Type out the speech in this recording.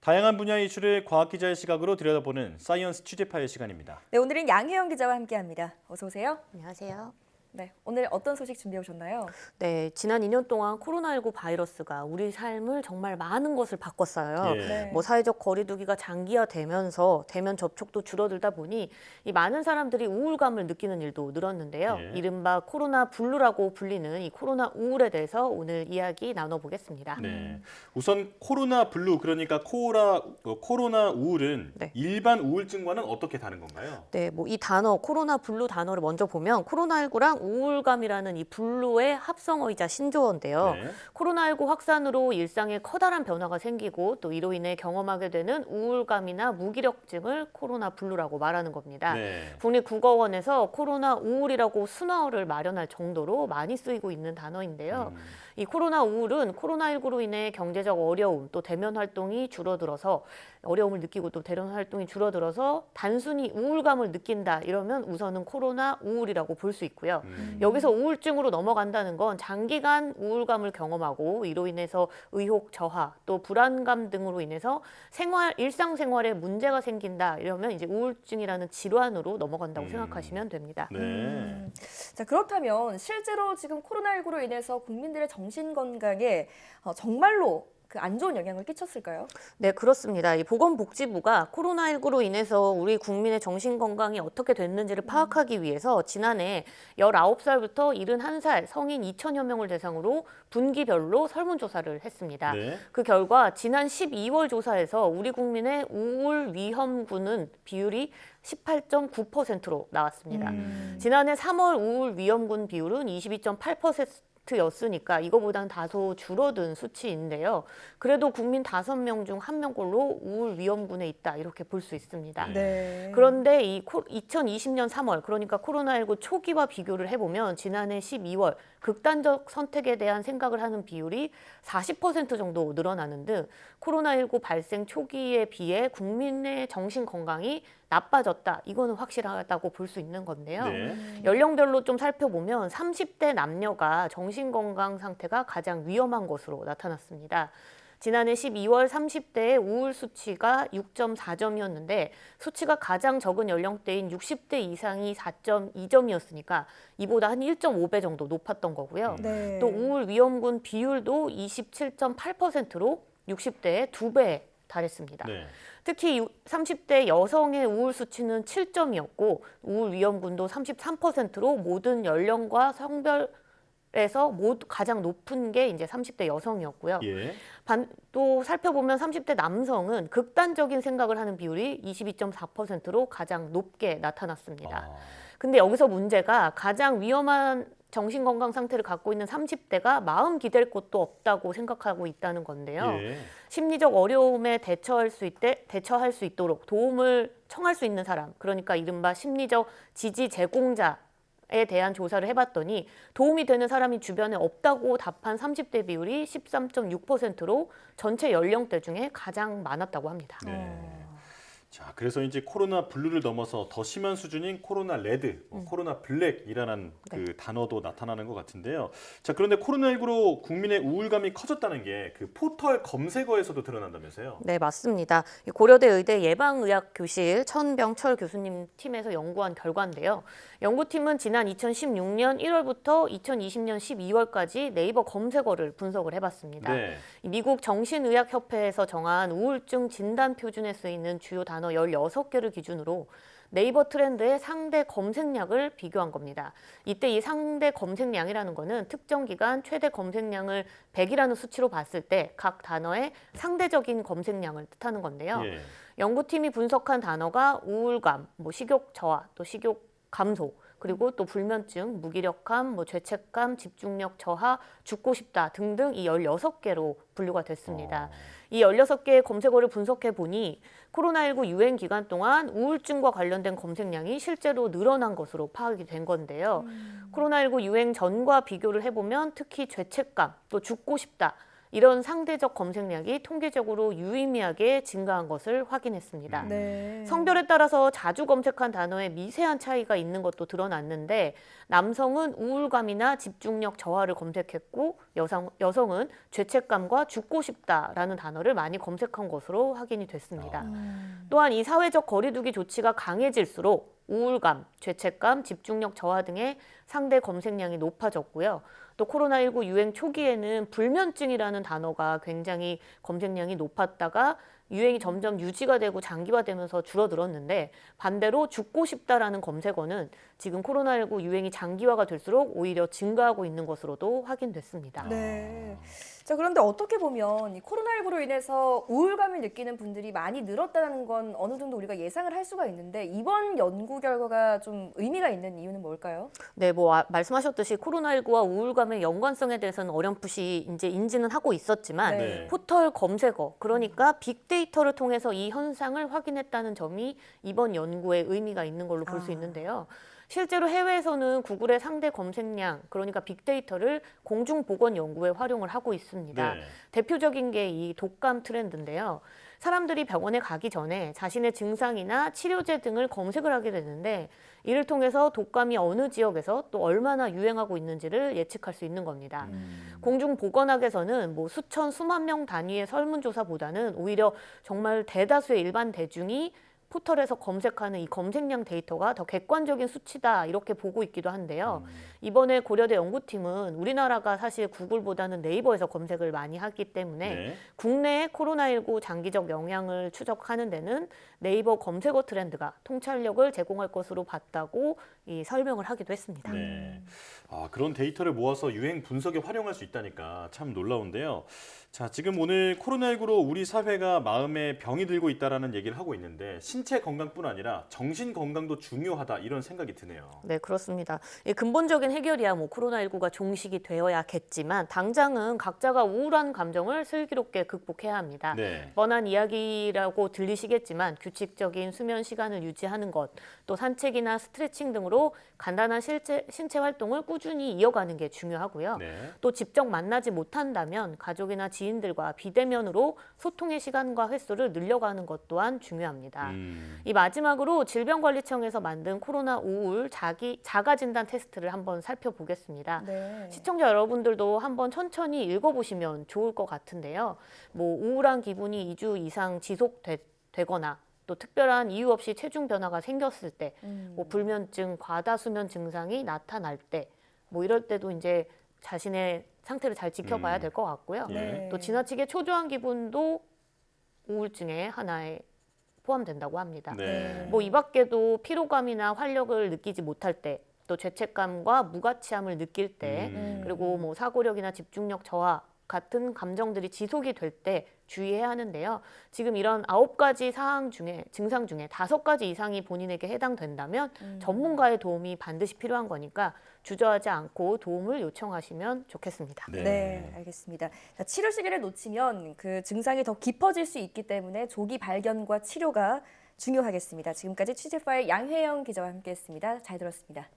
다양한 분야의 이슈를 과학 기자의 시각으로 들여다보는 사이언스 취재파의 시간입니다. 네, 오늘은 양혜영 기자와 함께합니다. 어서 오세요. 안녕하세요. 네, 오늘 어떤 소식 준비해 오셨나요? 네, 지난 2년 동안 코로나19 바이러스가 우리 삶을 정말 많은 것을 바꿨어요. 예. 네. 뭐 사회적 거리두기가 장기화되면서 대면 접촉도 줄어들다 보니 이 많은 사람들이 우울감을 느끼는 일도 늘었는데요. 예. 이른바 코로나 블루라고 불리는 이 코로나 우울에 대해서 오늘 이야기 나눠보겠습니다. 네. 우선 코로나 블루, 그러니까 코로나 우울은 네. 일반 우울증과는 어떻게 다른 건가요? 네, 뭐 이 단어 코로나 블루 단어를 먼저 보면 코로나19랑 우울감이라는 이 블루의 합성어이자 신조어인데요. 네. 코로나19 확산으로 일상에 커다란 변화가 생기고 또 이로 인해 경험하게 되는 우울감이나 무기력증을 코로나 블루라고 말하는 겁니다. 네. 국립국어원에서 코로나 우울이라고 순화어를 마련할 정도로 많이 쓰이고 있는 단어인데요. 이 코로나 우울은 코로나19로 인해 경제적 어려움 또 대면 활동이 줄어들어서 어려움을 느끼고 또 대면 활동이 줄어들어서 단순히 우울감을 느낀다 이러면 우선은 코로나 우울이라고 볼 수 있고요. 여기서 우울증으로 넘어간다는 건 장기간 우울감을 경험하고 이로 인해서 의욕 저하 또 불안감 등으로 인해서 일상생활에 문제가 생긴다 이러면 이제 우울증이라는 질환으로 넘어간다고 생각하시면 됩니다. 네. 자, 그렇다면 실제로 지금 코로나19로 인해서 국민들의 정신 건강에 정말로 그 안 좋은 영향을 끼쳤을까요? 네, 그렇습니다. 이 보건복지부가 코로나19로 인해서 우리 국민의 정신건강이 어떻게 됐는지를 파악하기 위해서 지난해 19살부터 71살 성인 2천여 명을 대상으로 분기별로 설문조사를 했습니다. 네. 그 결과 지난 12월 조사에서 우리 국민의 우울 위험군은 비율이 18.9%로 나왔습니다. 지난해 3월 우울 위험군 비율은 22.8%였으니까 이거보다는 다소 줄어든 수치인데요. 그래도 국민 5명 중 1명꼴로 우울 위험군에 있다 이렇게 볼 수 있습니다. 네. 그런데 이 2020년 3월 그러니까 코로나19 초기와 비교를 해보면 지난해 12월 극단적 선택에 대한 생각을 하는 비율이 40% 정도 늘어나는 등 코로나19 발생 초기에 비해 국민의 정신 건강이 나빠졌다. 이거는 확실하다고 볼 수 있는 건데요. 네. 연령별로 좀 살펴보면 30대 남녀가 정신건강 상태가 가장 위험한 것으로 나타났습니다. 지난해 12월 30대의 우울 수치가 6.4점이었는데 수치가 가장 적은 연령대인 60대 이상이 4.2점이었으니까 이보다 한 1.5배 정도 높았던 거고요. 네. 또 우울 위험군 비율도 27.8%로 60대의 2배에 달했습니다. 네. 특히 30대 여성의 우울 수치는 7점이었고 우울 위험군도 33%로 모든 연령과 성별에서 모두 가장 높은 게 이제 30대 여성이었고요. 예. 또 살펴보면 30대 남성은 극단적인 생각을 하는 비율이 22.4%로 가장 높게 나타났습니다. 근데 여기서 문제가 가장 위험한 정신건강 상태를 갖고 있는 30대가 마음 기댈 곳도 없다고 생각하고 있다는 건데요. 예. 심리적 어려움에 대처할 수 있도록 도움을 청할 수 있는 사람, 그러니까 이른바 심리적 지지 제공자에 대한 조사를 해봤더니 도움이 되는 사람이 주변에 없다고 답한 30대 비율이 13.6%로 전체 연령대 중에 가장 많았다고 합니다. 네. 자, 그래서 이제 코로나 블루를 넘어서 더 심한 수준인 코로나 레드, 코로나 블랙이라는 그 단어도 나타나는 것 같은데요. 자, 그런데 코로나19로 국민의 우울감이 커졌다는 게 그 포털 검색어에서도 드러난다면서요? 네, 맞습니다. 고려대 의대 예방의학교실 천병철 교수님 팀에서 연구한 결과인데요. 연구팀은 지난 2016년 1월부터 2020년 12월까지 네이버 검색어를 분석을 해봤습니다. 네. 미국 정신의학협회에서 정한 우울증 진단 표준에 쓰이는 주요 단어 16개를 기준으로 네이버 트렌드의 상대 검색량을 비교한 겁니다. 이때 이 상대 검색량이라는 거는 특정 기간 최대 검색량을 100이라는 수치로 봤을 때 각 단어의 상대적인 검색량을 뜻하는 건데요. 예. 연구팀이 분석한 단어가 우울감, 식욕 저하, 또 식욕 감소, 그리고 또 불면증, 무기력함, 죄책감, 집중력 저하, 죽고 싶다 등등 이 16개로 분류가 됐습니다. 이 16개의 검색어를 분석해 보니 코로나19 유행 기간 동안 우울증과 관련된 검색량이 실제로 늘어난 것으로 파악이 된 건데요. 코로나19 유행 전과 비교를 해보면 특히 죄책감, 또 죽고 싶다, 이런 상대적 검색량이 통계적으로 유의미하게 증가한 것을 확인했습니다. 네. 성별에 따라서 자주 검색한 단어에 미세한 차이가 있는 것도 드러났는데 남성은 우울감이나 집중력 저하를 검색했고 여성은 죄책감과 죽고 싶다라는 단어를 많이 검색한 것으로 확인이 됐습니다. 또한 이 사회적 거리두기 조치가 강해질수록 우울감, 죄책감, 집중력 저하 등의 상대 검색량이 높아졌고요. 또 코로나19 유행 초기에는 불면증이라는 단어가 굉장히 검색량이 높았다가 유행이 점점 유지가 되고 장기화되면서 줄어들었는데 반대로 죽고 싶다라는 검색어는 지금 코로나19 유행이 장기화가 될수록 오히려 증가하고 있는 것으로도 확인됐습니다. 네. 자, 그런데 어떻게 보면 이 코로나19로 인해서 우울감을 느끼는 분들이 많이 늘었다는 건 어느 정도 우리가 예상을 할 수가 있는데 이번 연구 결과가 좀 의미가 있는 이유는 뭘까요? 네, 말씀하셨듯이 코로나19와 우울감의 연관성에 대해서는 어렴풋이 이제 인지는 하고 있었지만 네. 포털 검색어, 그러니까 빅데이터를 통해서 이 현상을 확인했다는 점이 이번 연구에 의미가 있는 걸로 볼 수 있는데요. 실제로 해외에서는 구글의 상대 검색량, 그러니까 빅데이터를 공중보건 연구에 활용을 하고 있습니다. 네. 대표적인 게 이 독감 트렌드인데요. 사람들이 병원에 가기 전에 자신의 증상이나 치료제 등을 검색을 하게 되는데 이를 통해서 독감이 어느 지역에서 또 얼마나 유행하고 있는지를 예측할 수 있는 겁니다. 공중보건학에서는 수천, 수만 명 단위의 설문조사보다는 오히려 정말 대다수의 일반 대중이 포털에서 검색하는 이 검색량 데이터가 더 객관적인 수치다 이렇게 보고 있기도 한데요. 이번에 고려대 연구팀은 우리나라가 사실 구글보다는 네이버에서 검색을 많이 하기 때문에 네. 국내의 코로나19 장기적 영향을 추적하는 데는 네이버 검색어 트렌드가 통찰력을 제공할 것으로 봤다고 설명을 하기도 했습니다. 네. 그런 데이터를 모아서 유행 분석에 활용할 수 있다니까 참 놀라운데요. 자, 지금 오늘 코로나19로 우리 사회가 마음에 병이 들고 있다라는 얘기를 하고 있는데 신체 건강뿐 아니라 정신 건강도 중요하다 이런 생각이 드네요. 네, 그렇습니다. 이 근본적인 해결이야 코로나19가 종식이 되어야겠지만 당장은 각자가 우울한 감정을 슬기롭게 극복해야 합니다. 네. 뻔한 이야기라고 들리시겠지만 규칙적인 수면 시간을 유지하는 것, 또 산책이나 스트레칭 등으로 간단한 신체 활동을 꾸준히 이어가는 게 중요하고요. 네. 또 직접 만나지 못한다면 가족이나 지인들과 비대면으로 소통의 시간과 횟수를 늘려가는 것 또한 중요합니다. 이 마지막으로 질병관리청에서 만든 코로나 우울 자가진단 테스트를 한번 살펴보겠습니다. 네. 시청자 여러분들도 한번 천천히 읽어보시면 좋을 것 같은데요. 우울한 기분이 2주 이상 지속되거나 또 특별한 이유 없이 체중 변화가 생겼을 때, 불면증, 과다수면 증상이 나타날 때, 이럴 때도 이제 자신의 상태를 잘 지켜봐야 될 것 같고요. 네. 또 지나치게 초조한 기분도 우울증의 하나에 포함된다고 합니다. 네. 이 밖에도 피로감이나 활력을 느끼지 못할 때, 또 죄책감과 무가치함을 느낄 때, 그리고 사고력이나 집중력 저하 같은 감정들이 지속이 될 때 주의해야 하는데요. 지금 이런 9가지 증상 중에 5가지 이상이 본인에게 해당된다면 전문가의 도움이 반드시 필요한 거니까 주저하지 않고 도움을 요청하시면 좋겠습니다. 네, 알겠습니다. 자, 치료 시기를 놓치면 그 증상이 더 깊어질 수 있기 때문에 조기 발견과 치료가 중요하겠습니다. 지금까지 취재 파일 양혜영 기자와 함께했습니다. 잘 들었습니다.